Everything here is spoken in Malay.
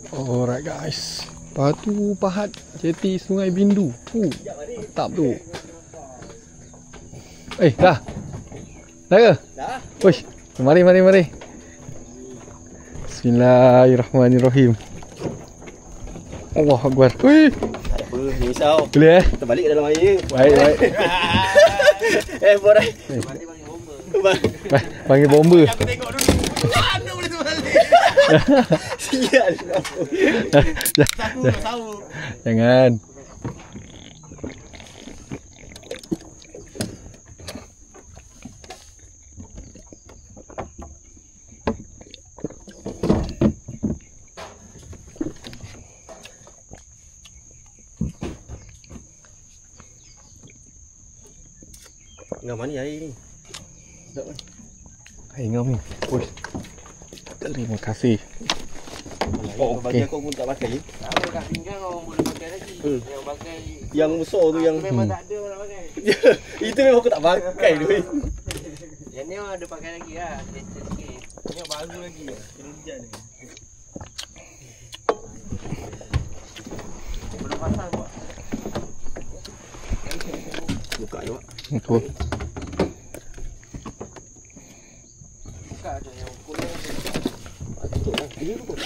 Alright guys, Batu Pahat jeti Sungai Bindu. Mantap tu. Dah? Dah ke? Dah. Uish, mari. Bismillahirrahmanirrahim. Allah Akbar. Ui. Tak apa, risau. Boleh Kita balik ke dalam air. Baik. Borai. Panggil bomba. Aku tengok dulu. Mana boleh terbalik? Sial. Tahu. Jangan. Ngam mana air ni? Sedap kan? Hai ngam ni. Ui. Terima kasih. Bagi aku pun tak pakai. Tahu kat pinggang orang boleh pakai lagi. Yang pakai Yang besar tu yang memang tak ada orang nak pakai. itu memang aku tak pakai tu. Yang ni orang ada pakai lagi lah. Latest sikit. Ni baru lagi lah. Kena hujan ni. Belum pasang buat. Buka je pak. Betul. Buka je yang kulit. Tutup lah. Ini tu pun.